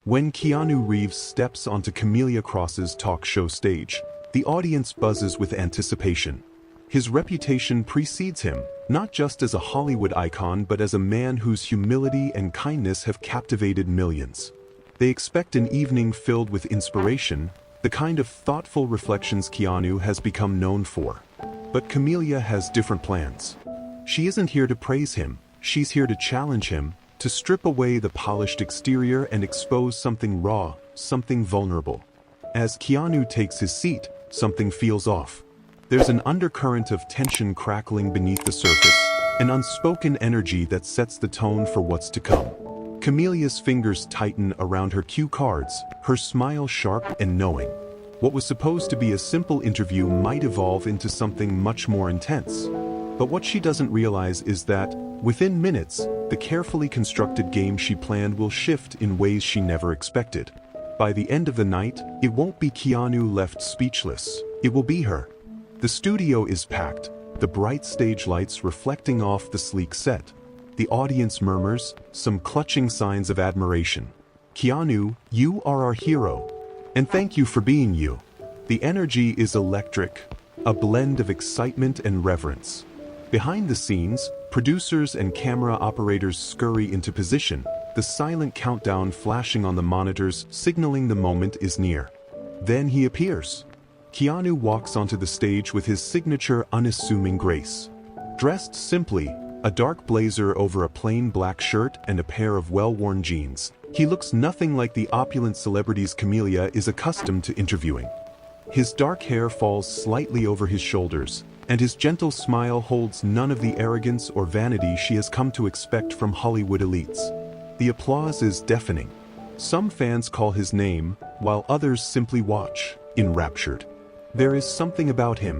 When Keanu Reeves steps onto Camelia Cross's talk show stage, the audience buzzes with anticipation. His reputation precedes him, not just as a Hollywood icon but as a man whose humility and kindness have captivated millions. They expect an evening filled with inspiration, the kind of thoughtful reflections Keanu has become known for. But Camelia has different plans. She isn't here to praise him, she's here to challenge him, to strip away the polished exterior and expose something raw, something vulnerable. As Keanu takes his seat, something feels off. There's an undercurrent of tension crackling beneath the surface, an unspoken energy that sets the tone for what's to come. Camelia's fingers tighten around her cue cards, her smile sharp and knowing. What was supposed to be a simple interview might evolve into something much more intense. But what she doesn't realize is that, within minutes, the carefully constructed game she planned will shift in ways she never expected. By the end of the night, it won't be Keanu left speechless, it will be her. The studio is packed, the bright stage lights reflecting off the sleek set. The audience murmurs, some clutching signs of admiration. Keanu, you are our hero. And thank you for being you. The energy is electric, a blend of excitement and reverence. Behind the scenes, producers and camera operators scurry into position, the silent countdown flashing on the monitors signaling the moment is near. Then he appears. Keanu walks onto the stage with his signature unassuming grace. Dressed simply, a dark blazer over a plain black shirt and a pair of well-worn jeans, he looks nothing like the opulent celebrities Camelia is accustomed to interviewing. His dark hair falls slightly over his shoulders, and his gentle smile holds none of the arrogance or vanity she has come to expect from Hollywood elites. The applause is deafening. Some fans call his name, while others simply watch, enraptured. There is something about him,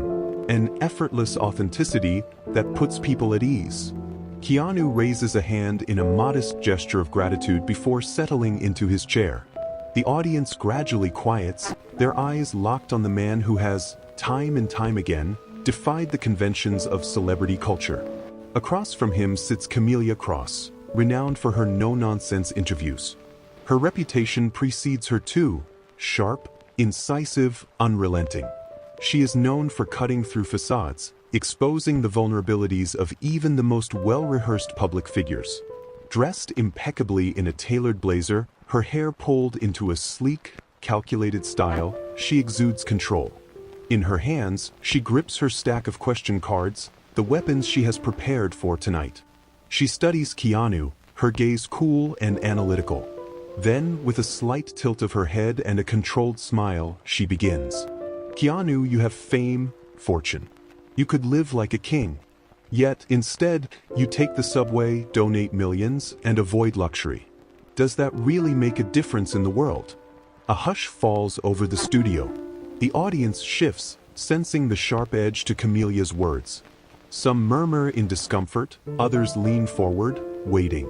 an effortless authenticity that puts people at ease. Keanu raises a hand in a modest gesture of gratitude before settling into his chair. The audience gradually quiets, their eyes locked on the man who has, time and time again, defied the conventions of celebrity culture. Across from him sits Camelia Cross, renowned for her no-nonsense interviews. Her reputation precedes her too, sharp, incisive, unrelenting. She is known for cutting through facades, exposing the vulnerabilities of even the most well-rehearsed public figures. Dressed impeccably in a tailored blazer, her hair pulled into a sleek, calculated style, she exudes control. In her hands, she grips her stack of question cards, the weapons she has prepared for tonight. She studies Keanu, her gaze cool and analytical. Then, with a slight tilt of her head and a controlled smile, she begins. Keanu, you have fame, fortune. You could live like a king. Yet, instead, you take the subway, donate millions, and avoid luxury. Does that really make a difference in the world? A hush falls over the studio. The audience shifts, sensing the sharp edge to Camelia's words. Some murmur in discomfort, others lean forward, waiting.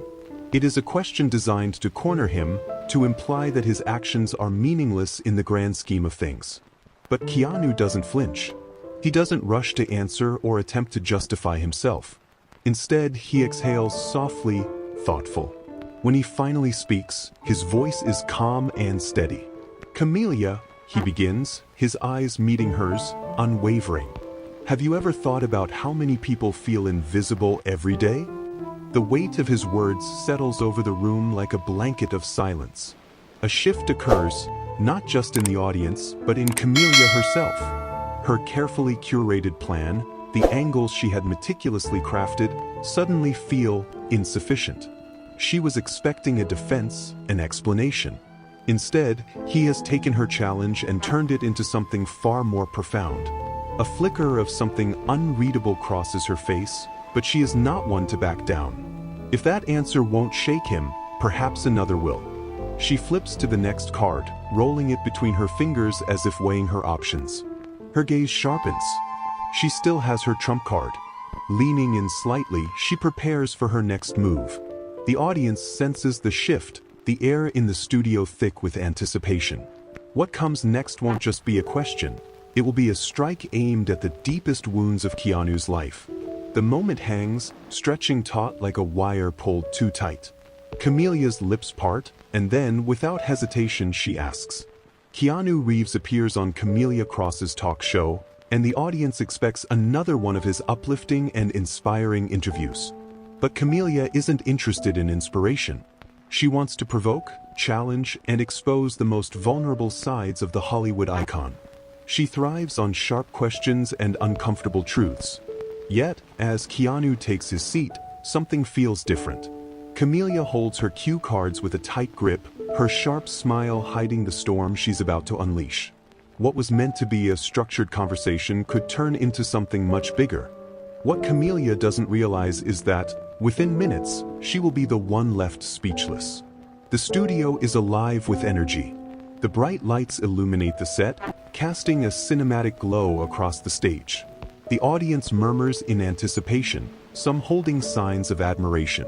It is a question designed to corner him, to imply that his actions are meaningless in the grand scheme of things. But Keanu doesn't flinch. He doesn't rush to answer or attempt to justify himself. Instead, he exhales softly, thoughtful. When he finally speaks, his voice is calm and steady. Camelia, he begins, his eyes meeting hers, unwavering. Have you ever thought about how many people feel invisible every day? The weight of his words settles over the room like a blanket of silence. A shift occurs, not just in the audience, but in Camelia herself. Her carefully curated plan, the angles she had meticulously crafted, suddenly feel insufficient. She was expecting a defense, an explanation. Instead, he has taken her challenge and turned it into something far more profound. A flicker of something unreadable crosses her face, but she is not one to back down. If that answer won't shake him, perhaps another will. She flips to the next card, rolling it between her fingers as if weighing her options. Her gaze sharpens. She still has her trump card. Leaning in slightly, she prepares for her next move. The audience senses the shift, the air in the studio thick with anticipation. What comes next won't just be a question. It will be a strike aimed at the deepest wounds of Keanu's life. The moment hangs, stretching taut like a wire pulled too tight. Camelia's lips part, And then, without hesitation, she asks. Keanu Reeves appears on Camelia Cross's talk show, and the audience expects another one of his uplifting and inspiring interviews. But Camelia isn't interested in inspiration. She wants to provoke, challenge, and expose the most vulnerable sides of the Hollywood icon. She thrives on sharp questions and uncomfortable truths. Yet, as Keanu takes his seat, something feels different. Camelia holds her cue cards with a tight grip, her sharp smile hiding the storm she's about to unleash. What was meant to be a structured conversation could turn into something much bigger. What Camelia doesn't realize is that, within minutes, she will be the one left speechless. The studio is alive with energy. The bright lights illuminate the set, casting a cinematic glow across the stage. The audience murmurs in anticipation, some holding signs of admiration.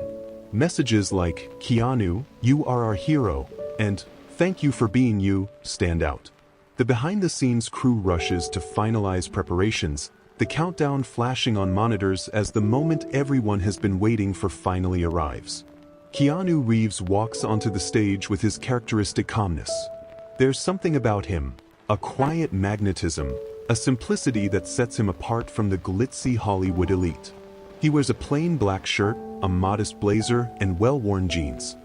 Messages like, "Keanu, you are our hero," and "Thank you for being you," stand out. The behind-the-scenes crew rushes to finalize preparations, the countdown flashing on monitors as the moment everyone has been waiting for finally arrives. Keanu Reeves walks onto the stage with his characteristic calmness. There's something about him, a quiet magnetism, a simplicity that sets him apart from the glitzy Hollywood elite. He wears a plain black shirt, a modest blazer, and well-worn jeans.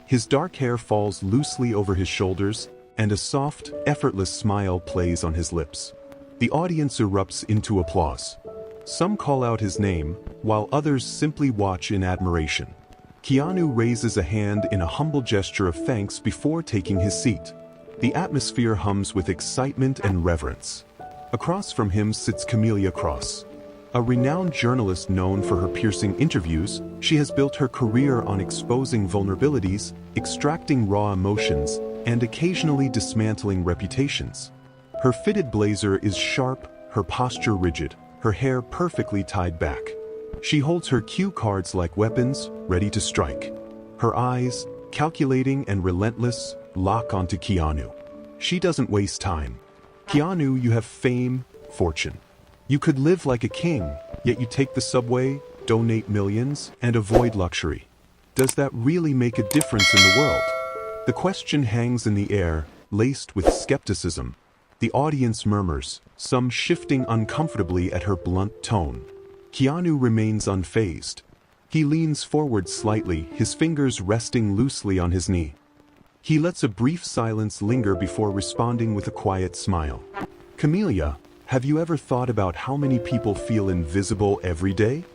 His dark hair falls loosely over his shoulders, and a soft, effortless smile plays on his lips. The audience erupts into applause. Some call out his name, while others simply watch in admiration. Keanu raises a hand in a humble gesture of thanks before taking his seat. The atmosphere hums with excitement and reverence. Across from him sits Camelia Cross. A renowned journalist known for her piercing interviews, she has built her career on exposing vulnerabilities, extracting raw emotions, and occasionally dismantling reputations. Her fitted blazer is sharp, her posture rigid, her hair perfectly tied back. She holds her cue cards like weapons, ready to strike. Her eyes, calculating and relentless, lock onto Keanu. She doesn't waste time. "Keanu, you have fame, fortune. You could live like a king, yet you take the subway, donate millions, and avoid luxury. Does that really make a difference in the world?" The question hangs in the air, laced with skepticism. The audience murmurs, some shifting uncomfortably at her blunt tone. Keanu remains unfazed. He leans forward slightly, his fingers resting loosely on his knee. He lets a brief silence linger before responding with a quiet smile. "Camelia, have you ever thought about how many people feel invisible every day?"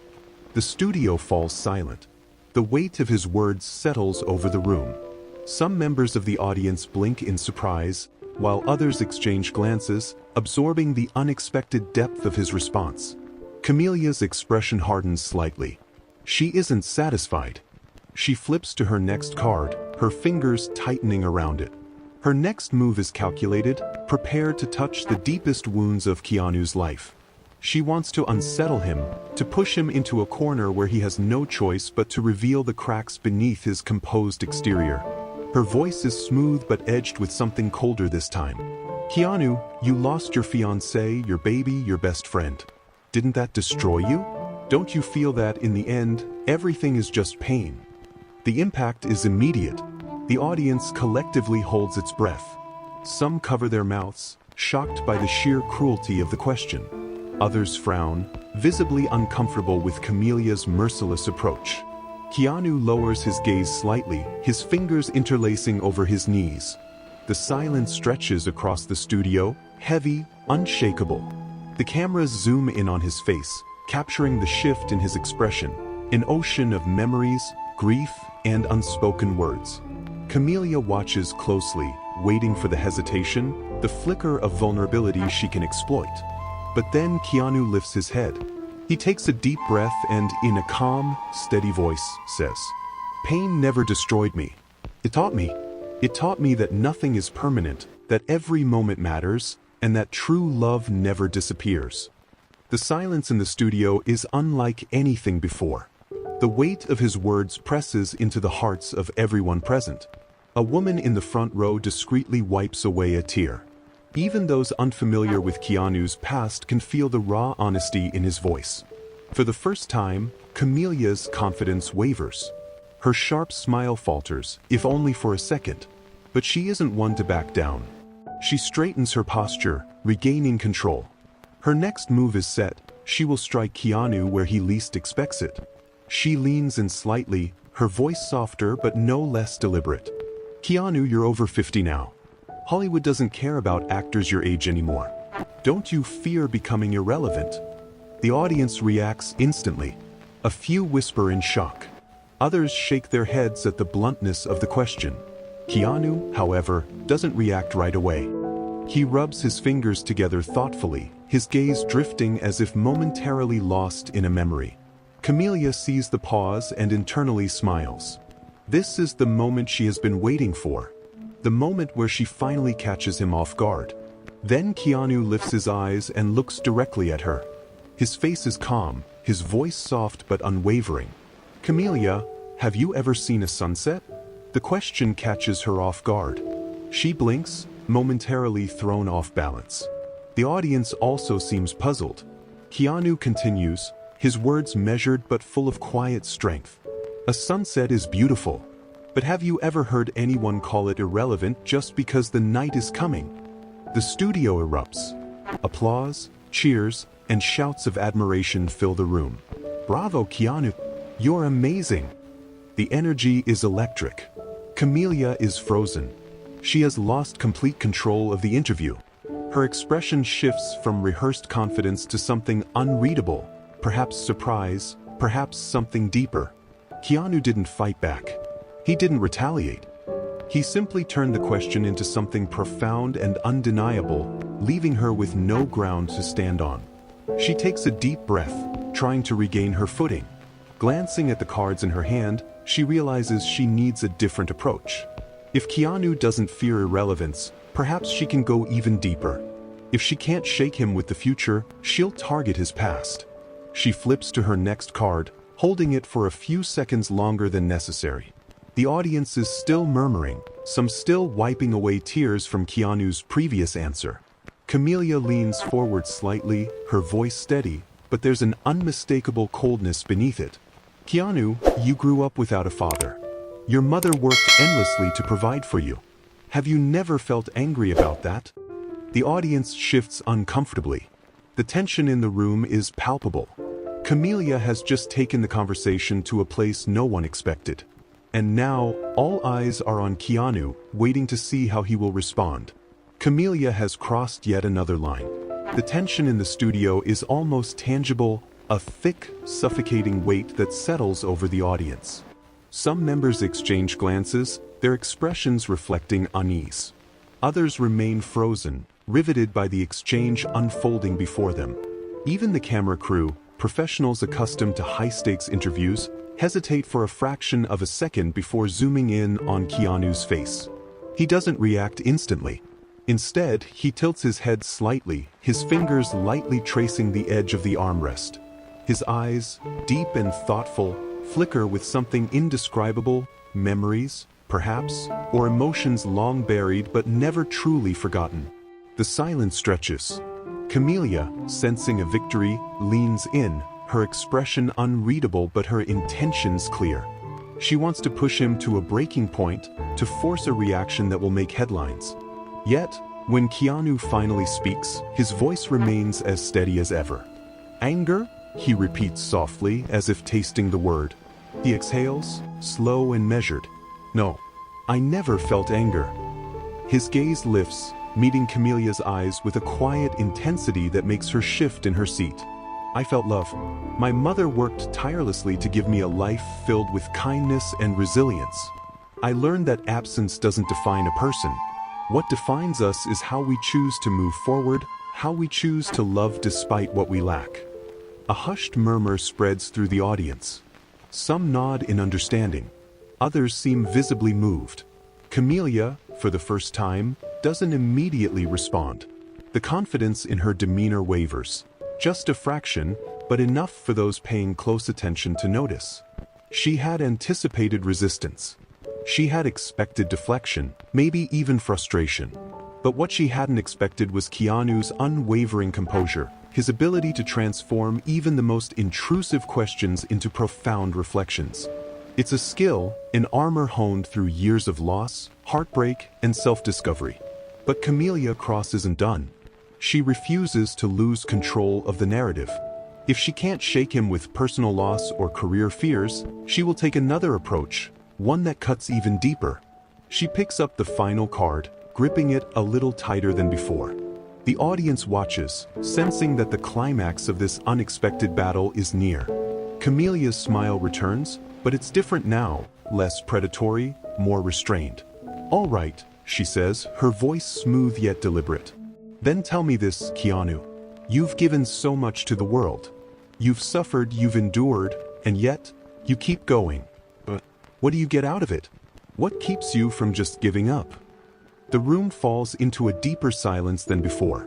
The studio falls silent. The weight of his words settles over the room. Some members of the audience blink in surprise, while others exchange glances, absorbing the unexpected depth of his response. Camelia's expression hardens slightly. She isn't satisfied. She flips to her next card, her fingers tightening around it. Her next move is calculated, prepared to touch the deepest wounds of Keanu's life. She wants to unsettle him, to push him into a corner where he has no choice but to reveal the cracks beneath his composed exterior. Her voice is smooth but edged with something colder this time. "Keanu, you lost your fiancé, your baby, your best friend. Didn't that destroy you? Don't you feel that, in the end, everything is just pain?" The impact is immediate. The audience collectively holds its breath. Some cover their mouths, shocked by the sheer cruelty of the question. Others frown, visibly uncomfortable with Camelia's merciless approach. Keanu lowers his gaze slightly, his fingers interlacing over his knees. The silence stretches across the studio, heavy, unshakable. The cameras zoom in on his face, capturing the shift in his expression, an ocean of memories, grief, and unspoken words. Camelia watches closely, waiting for the hesitation, the flicker of vulnerability she can exploit. But then Keanu lifts his head. He takes a deep breath and, in a calm, steady voice, says, "Pain never destroyed me. It taught me. It taught me that nothing is permanent, that every moment matters, and that true love never disappears." The silence in the studio is unlike anything before. The weight of his words presses into the hearts of everyone present. A woman in the front row discreetly wipes away a tear. Even those unfamiliar with Keanu's past can feel the raw honesty in his voice. For the first time, Camelia's confidence wavers. Her sharp smile falters, if only for a second. But she isn't one to back down. She straightens her posture, regaining control. Her next move is set. She will strike Keanu where he least expects it. She leans in slightly, her voice softer but no less deliberate. Keanu, you're over 50 now. Hollywood doesn't care about actors your age anymore. Don't you fear becoming irrelevant? The audience reacts instantly. A few whisper in shock. Others shake their heads at the bluntness of the question. Keanu, however, doesn't react right away. He rubs his fingers together thoughtfully, his gaze drifting as if momentarily lost in a memory. Camelia sees the pause and internally smiles. This is the moment she has been waiting for. The moment where she finally catches him off guard. Then Keanu lifts his eyes and looks directly at her. His face is calm, his voice soft but unwavering. Camelia, have you ever seen a sunset? The question catches her off guard. She blinks, momentarily thrown off balance. The audience also seems puzzled. Keanu continues, his words measured but full of quiet strength. A sunset is beautiful. But have you ever heard anyone call it irrelevant just because the night is coming? The studio erupts. Applause, cheers, and shouts of admiration fill the room. Bravo, Keanu! You're amazing! The energy is electric. Camelia is frozen. She has lost complete control of the interview. Her expression shifts from rehearsed confidence to something unreadable, perhaps surprise, perhaps something deeper. Keanu didn't fight back. He didn't retaliate. He simply turned the question into something profound and undeniable, leaving her with no ground to stand on. She takes a deep breath, trying to regain her footing. Glancing at the cards in her hand, she realizes she needs a different approach. If Keanu doesn't fear irrelevance, perhaps she can go even deeper. If she can't shake him with the future, she'll target his past. She flips to her next card, holding it for a few seconds longer than necessary. The audience is still murmuring, some still wiping away tears from Keanu's previous answer. Camelia leans forward slightly, her voice steady, but there's an unmistakable coldness beneath it. Keanu, you grew up without a father. Your mother worked endlessly to provide for you. Have you never felt angry about that? The audience shifts uncomfortably. The tension in the room is palpable. Camelia has just taken the conversation to a place no one expected. And now, all eyes are on Keanu, waiting to see how he will respond. Camelia has crossed yet another line. The tension in the studio is almost tangible, a thick, suffocating weight that settles over the audience. Some members exchange glances, their expressions reflecting unease. Others remain frozen, riveted by the exchange unfolding before them. Even the camera crew, professionals accustomed to high-stakes interviews, hesitate for a fraction of a second before zooming in on Keanu's face. He doesn't react instantly. Instead, he tilts his head slightly, his fingers lightly tracing the edge of the armrest. His eyes, deep and thoughtful, flicker with something indescribable, memories, perhaps, or emotions long buried but never truly forgotten. The silence stretches. Camelia, sensing a victory, leans in, her expression unreadable but her intentions clear. She wants to push him to a breaking point, to force a reaction that will make headlines. Yet, when Keanu finally speaks, his voice remains as steady as ever. Anger? He repeats softly, as if tasting the word. He exhales, slow and measured. No, I never felt anger. His gaze lifts, meeting Camelia's eyes with a quiet intensity that makes her shift in her seat. I felt love. My mother worked tirelessly to give me a life filled with kindness and resilience. I learned that absence doesn't define a person. What defines us is how we choose to move forward, how we choose to love despite what we lack. A hushed murmur spreads through the audience. Some nod in understanding. Others seem visibly moved. Camelia, for the first time, doesn't immediately respond. The confidence in her demeanor wavers. Just a fraction, but enough for those paying close attention to notice. She had anticipated resistance. She had expected deflection, maybe even frustration. But what she hadn't expected was Keanu's unwavering composure, his ability to transform even the most intrusive questions into profound reflections. It's a skill, an armor honed through years of loss, heartbreak, and self-discovery. But Camelia Cross isn't done. She refuses to lose control of the narrative. If she can't shake him with personal loss or career fears, she will take another approach, one that cuts even deeper. She picks up the final card, gripping it a little tighter than before. The audience watches, sensing that the climax of this unexpected battle is near. Camelia's smile returns, but it's different now, less predatory, more restrained. "All right," she says, her voice smooth yet deliberate. "Then tell me this, Keanu. You've given so much to the world. You've suffered, you've endured, and yet, you keep going. But what do you get out of it? What keeps you from just giving up?" The room falls into a deeper silence than before.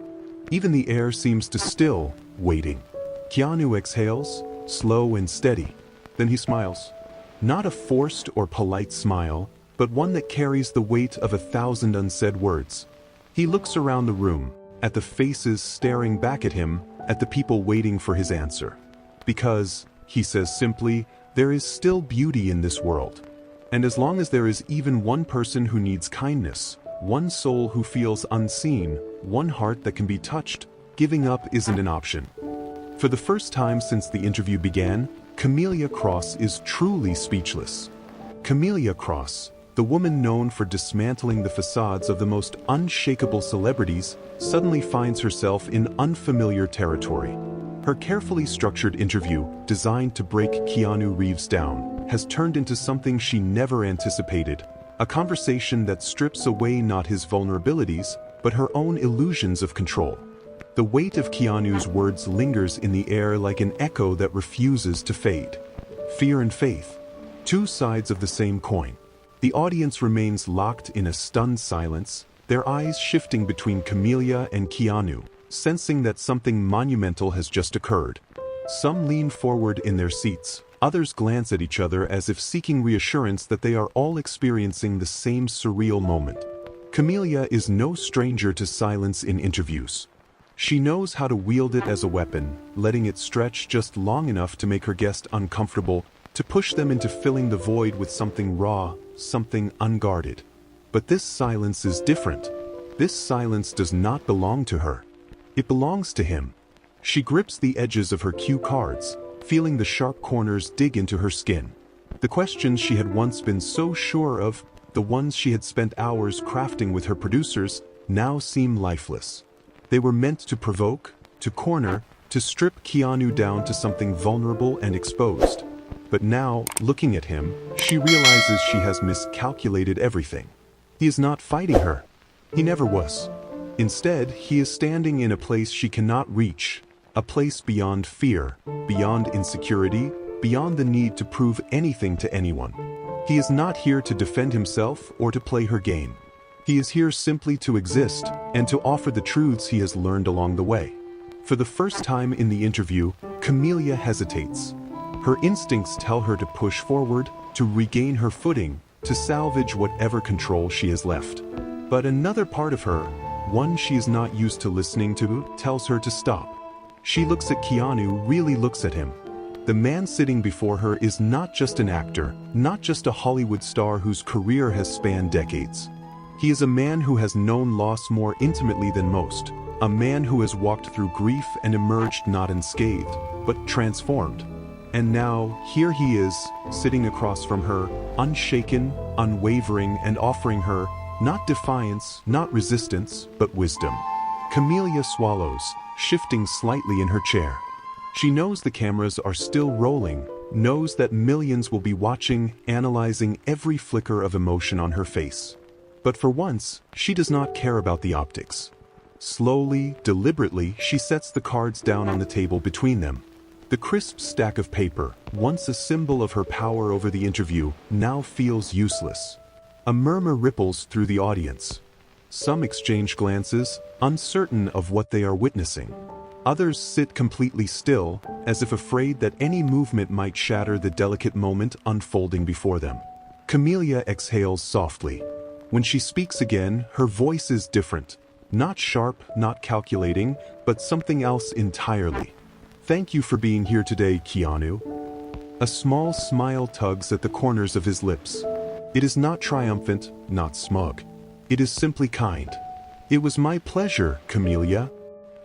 Even the air seems to still, waiting. Keanu exhales, slow and steady. Then he smiles. Not a forced or polite smile, but one that carries the weight of 1,000 unsaid words. He looks around the room, at the faces staring back at him, at the people waiting for his answer. Because, he says simply, there is still beauty in this world. And as long as there is even one person who needs kindness, one soul who feels unseen, one heart that can be touched, giving up isn't an option. For the first time since the interview began, Camelia Cross is truly speechless. Camelia Cross, the woman known for dismantling the facades of the most unshakable celebrities, suddenly finds herself in unfamiliar territory. Her carefully structured interview, designed to break Keanu Reeves down, has turned into something she never anticipated, a conversation that strips away not his vulnerabilities, but her own illusions of control. The weight of Keanu's words lingers in the air like an echo that refuses to fade. Fear and faith, two sides of the same coin. The audience remains locked in a stunned silence, their eyes shifting between Camelia and Keanu, sensing that something monumental has just occurred. Some lean forward in their seats, others glance at each other as if seeking reassurance that they are all experiencing the same surreal moment. Camelia is no stranger to silence in interviews. She knows how to wield it as a weapon, letting it stretch just long enough to make her guest uncomfortable, to push them into filling the void with something raw, something unguarded. But this silence is different. This silence does not belong to her. It belongs to him. She grips the edges of her cue cards, feeling the sharp corners dig into her skin. The questions she had once been so sure of, the ones she had spent hours crafting with her producers, now seem lifeless. They were meant to provoke, to corner, to strip Keanu down to something vulnerable and exposed. But now, looking at him, she realizes she has miscalculated everything. He is not fighting her. He never was. Instead, he is standing in a place she cannot reach, a place beyond fear, beyond insecurity, beyond the need to prove anything to anyone. He is not here to defend himself or to play her game. He is here simply to exist and to offer the truths he has learned along the way. For the first time in the interview, Camelia hesitates. Her instincts tell her to push forward, to regain her footing, to salvage whatever control she has left. But another part of her, one she is not used to listening to, tells her to stop. She looks at Keanu, really looks at him. The man sitting before her is not just an actor, not just a Hollywood star whose career has spanned decades. He is a man who has known loss more intimately than most, a man who has walked through grief and emerged not unscathed, but transformed. And now, here he is, sitting across from her, unshaken, unwavering, and offering her, not defiance, not resistance, but wisdom. Camelia swallows, shifting slightly in her chair. She knows the cameras are still rolling, knows that millions will be watching, analyzing every flicker of emotion on her face. But for once, she does not care about the optics. Slowly, deliberately, she sets the cards down on the table between them. The crisp stack of paper, once a symbol of her power over the interview, now feels useless. A murmur ripples through the audience. Some exchange glances, uncertain of what they are witnessing. Others sit completely still, as if afraid that any movement might shatter the delicate moment unfolding before them. Camelia exhales softly. When she speaks again, her voice is different. Not sharp, not calculating, but something else entirely. "Thank you for being here today, Keanu." A small smile tugs at the corners of his lips. It is not triumphant, not smug. It is simply kind. "It was my pleasure, Camellia."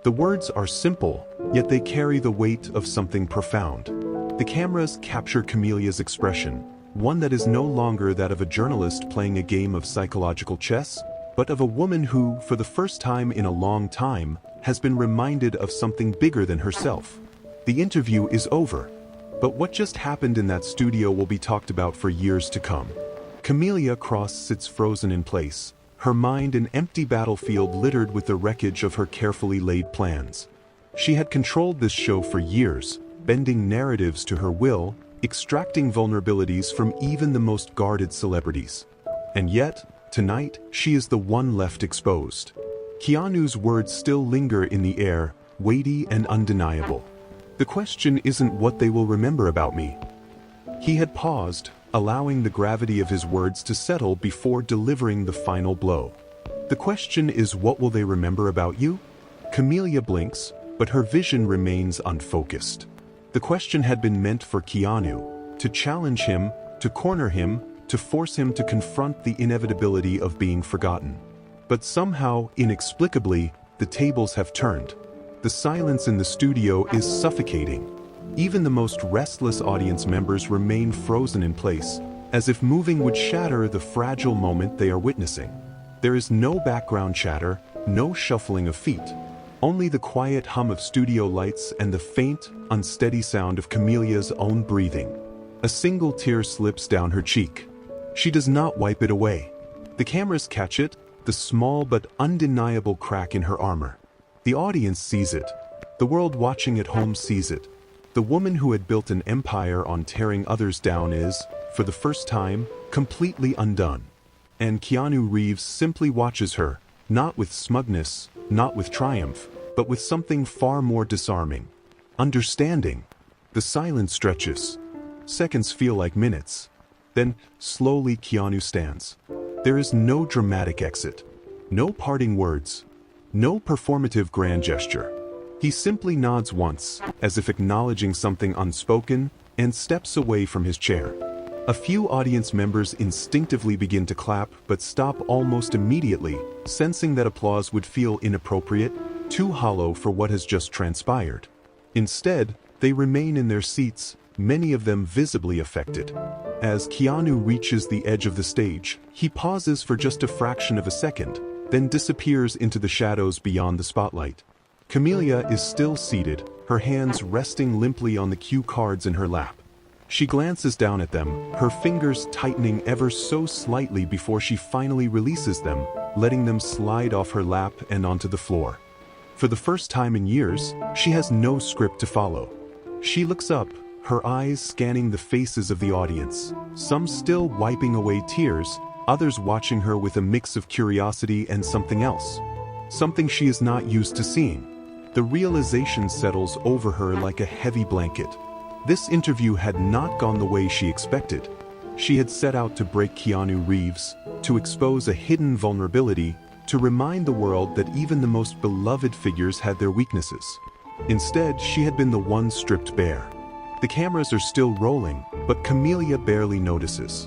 The words are simple, yet they carry the weight of something profound. The cameras capture Camelia's expression, one that is no longer that of a journalist playing a game of psychological chess, but of a woman who, for the first time in a long time, has been reminded of something bigger than herself. The interview is over, but what just happened in that studio will be talked about for years to come. Camellia Cross sits frozen in place, her mind an empty battlefield littered with the wreckage of her carefully laid plans. She had controlled this show for years, bending narratives to her will, extracting vulnerabilities from even the most guarded celebrities. And yet, tonight, she is the one left exposed. Keanu's words still linger in the air, weighty and undeniable. "The question isn't what they will remember about me." He had paused, allowing the gravity of his words to settle before delivering the final blow. "The question is, what will they remember about you?" Camellia blinks, but her vision remains unfocused. The question had been meant for Keanu, to challenge him, to corner him, to force him to confront the inevitability of being forgotten. But somehow, inexplicably, the tables have turned. The silence in the studio is suffocating. Even the most restless audience members remain frozen in place, as if moving would shatter the fragile moment they are witnessing. There is no background chatter, no shuffling of feet. Only the quiet hum of studio lights and the faint, unsteady sound of Camelia's own breathing. A single tear slips down her cheek. She does not wipe it away. The cameras catch it, the small but undeniable crack in her armor. The audience sees it. The world watching at home sees it. The woman who had built an empire on tearing others down is, for the first time, completely undone. And Keanu Reeves simply watches her, not with smugness, not with triumph, but with something far more disarming. Understanding. The silence stretches. Seconds feel like minutes. Then, slowly Keanu stands. There is no dramatic exit. No parting words. No performative grand gesture. He simply nods once, as if acknowledging something unspoken, and steps away from his chair. A few audience members instinctively begin to clap but stop almost immediately, sensing that applause would feel inappropriate, too hollow for what has just transpired. Instead, they remain in their seats, many of them visibly affected. As Keanu reaches the edge of the stage, he pauses for just a fraction of a second, then disappears into the shadows beyond the spotlight. Camellia is still seated, her hands resting limply on the cue cards in her lap. She glances down at them, her fingers tightening ever so slightly before she finally releases them, letting them slide off her lap and onto the floor. For the first time in years, she has no script to follow. She looks up, her eyes scanning the faces of the audience, some still wiping away tears, others watching her with a mix of curiosity and something else. Something she is not used to seeing. The realization settles over her like a heavy blanket. This interview had not gone the way she expected. She had set out to break Keanu Reeves, to expose a hidden vulnerability, to remind the world that even the most beloved figures had their weaknesses. Instead, she had been the one stripped bare. The cameras are still rolling, but Camellia barely notices.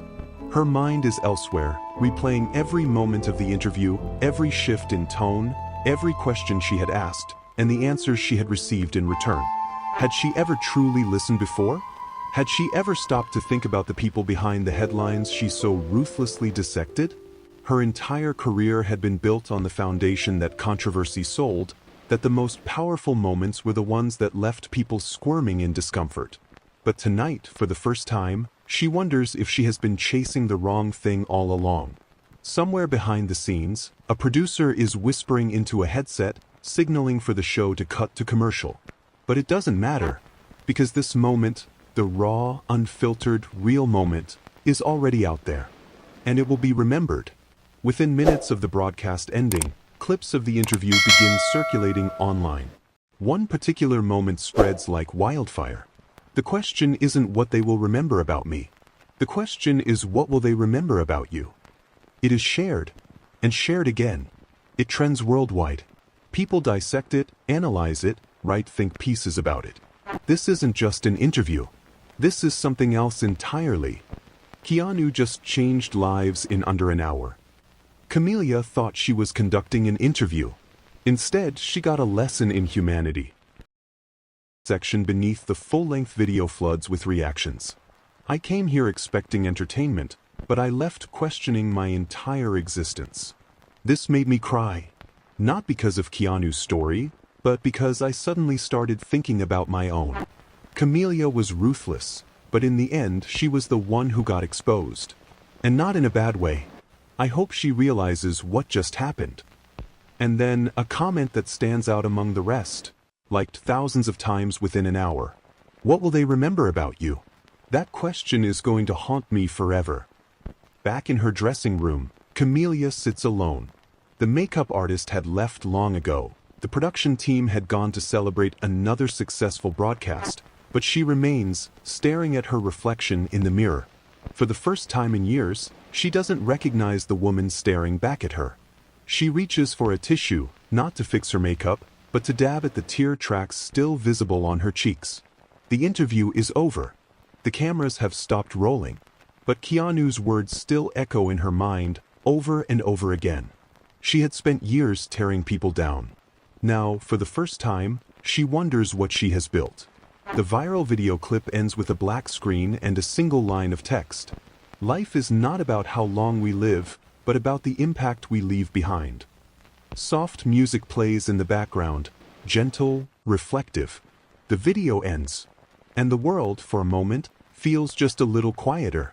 Her mind is elsewhere, replaying every moment of the interview, every shift in tone, every question she had asked, and the answers she had received in return. Had she ever truly listened before? Had she ever stopped to think about the people behind the headlines she so ruthlessly dissected? Her entire career had been built on the foundation that controversy sold, that the most powerful moments were the ones that left people squirming in discomfort. But tonight, for the first time, she wonders if she has been chasing the wrong thing all along. Somewhere behind the scenes, a producer is whispering into a headset, signaling for the show to cut to commercial. But it doesn't matter, because this moment, the raw, unfiltered, real moment, is already out there. And it will be remembered. Within minutes of the broadcast ending, clips of the interview begin circulating online. One particular moment spreads like wildfire. The question isn't what they will remember about me. The question is, what will they remember about you? It is shared, and shared again. It trends worldwide. People dissect it, analyze it, write think pieces about it. This isn't just an interview. This is something else entirely. Keanu just changed lives in under an hour. Camelia thought she was conducting an interview. Instead, she got a lesson in humanity. Section beneath the full-length video floods with reactions. I came here expecting entertainment, but I left questioning my entire existence. This made me cry. Not because of Keanu's story, but because I suddenly started thinking about my own. Camelia was ruthless, but in the end she was the one who got exposed. And not in a bad way. I hope she realizes what just happened. And then, a comment that stands out among the rest, liked thousands of times within an hour. What will they remember about you? That question is going to haunt me forever. Back in her dressing room, Camelia sits alone. The makeup artist had left long ago. The production team had gone to celebrate another successful broadcast, but she remains, staring at her reflection in the mirror. For the first time in years, she doesn't recognize the woman staring back at her. She reaches for a tissue, not to fix her makeup, but to dab at the tear tracks still visible on her cheeks. The interview is over. The cameras have stopped rolling, but Keanu's words still echo in her mind, over and over again. She had spent years tearing people down. Now, for the first time, she wonders what she has built. The viral video clip ends with a black screen and a single line of text. Life is not about how long we live, but about the impact we leave behind. Soft music plays in the background, gentle, reflective. The video ends, and the world, for a moment, feels just a little quieter.